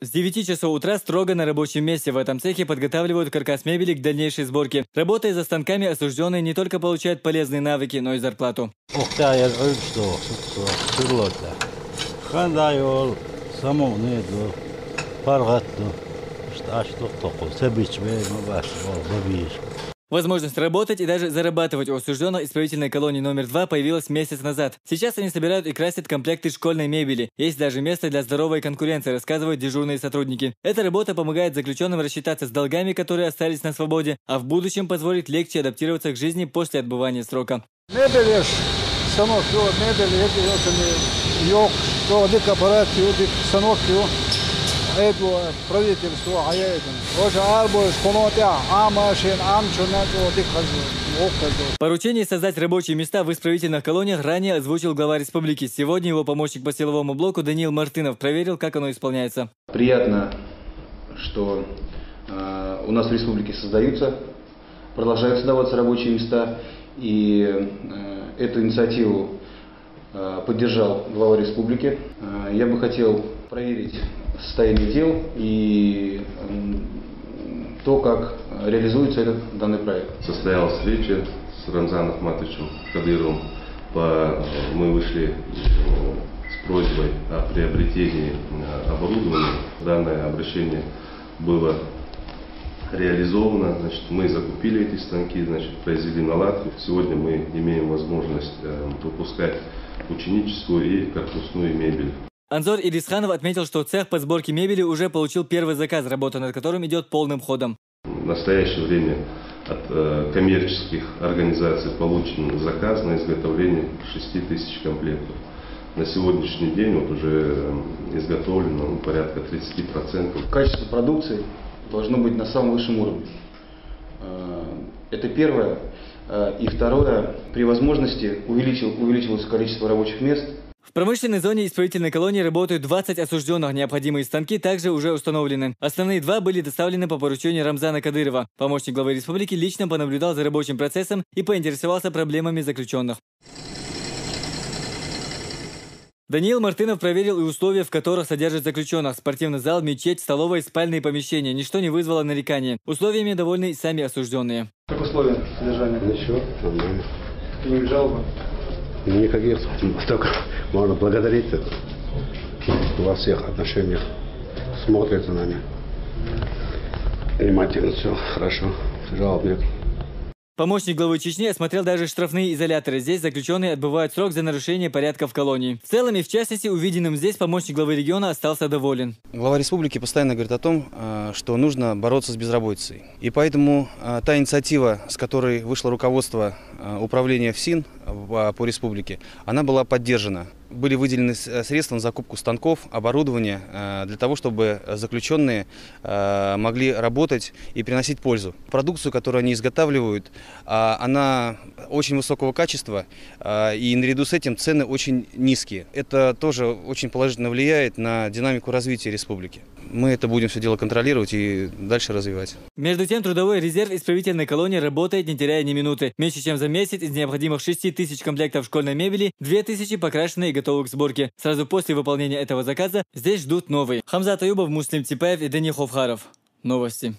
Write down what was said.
С 9 часов утра строго на рабочем месте. В этом цехе подготавливают каркас мебели к дальнейшей сборке. Работая за станками, осужденные не только получают полезные навыки, но и зарплату. Возможность работать и даже зарабатывать у осужденных исправительной колонии номер 2 появилась месяц назад. Сейчас они собирают и красят комплекты школьной мебели. Есть даже место для здоровой конкуренции, рассказывают дежурные сотрудники. Эта работа помогает заключенным рассчитаться с долгами, которые остались на свободе, а в будущем позволит легче адаптироваться к жизни после отбывания срока. Поручение создать рабочие места в исправительных колониях ранее озвучил глава республики. Сегодня его помощник по силовому блоку Даниил Мартынов проверил, как оно исполняется. Приятно, что у нас в республике продолжают создаваться рабочие места. И эту инициативу поддержал глава республики. Я бы хотел проверить состояние дел и то, как реализуется этот данный проект. Состоялась встреча с Рамзаном Ахматовичем Кадыровым. Мы вышли с просьбой о приобретении оборудования. Данное обращение было реализовано. Мы закупили эти станки, произвели наладку. Сегодня мы имеем возможность выпускать ученическую и корпусную мебель. Анзор Ирисханов отметил, что цех по сборке мебели уже получил первый заказ, работа над которым идет полным ходом. В настоящее время от коммерческих организаций получен заказ на изготовление 6000 комплектов. На сегодняшний день уже изготовлено порядка 30%. Качество продукции должно быть на самом высшем уровне. Это первое. И второе, при возможности увеличилось количество рабочих мест. В промышленной зоне исправительной колонии работают 20 осужденных. Необходимые станки также уже установлены. Основные 2 были доставлены по поручению Рамзана Кадырова. Помощник главы республики лично понаблюдал за рабочим процессом и поинтересовался проблемами заключенных. Даниил Мартынов проверил и условия, в которых содержат заключенных. Спортивный зал, мечеть, столовая, спальные помещения. Ничто не вызвало нареканий. Условиями довольны сами осужденные. Как условия содержания? Ничего, нормально. Какие жалобы? Никаких, только можно благодарить во всех отношениях. Смотрят за нами. Внимательно, все хорошо, жалоб нет. Помощник главы Чечни осмотрел даже штрафные изоляторы. Здесь заключенные отбывают срок за нарушение порядка в колонии. В целом и в частности увиденным здесь помощник главы региона остался доволен. Глава республики постоянно говорит о том, что нужно бороться с безработицей. И поэтому та инициатива, с которой вышло руководство управления ФСИН по республике, она была поддержана. Были выделены средства на закупку станков, оборудования для того, чтобы заключенные могли работать и приносить пользу. Продукцию, которую они изготавливают, она очень высокого качества, и наряду с этим цены очень низкие. Это тоже очень положительно влияет на динамику развития республики. Мы это будем все дело контролировать и дальше развивать. Между тем, трудовой резерв исправительной колонии работает, не теряя ни минуты. Меньше чем за месяц из необходимых 6000 комплектов школьной мебели 2000 покрашены и готовы к сборке. Сразу после выполнения этого заказа здесь ждут новые. Хамзат Аюбов, Муслим Типаев и Дани Ховхаров. Новости.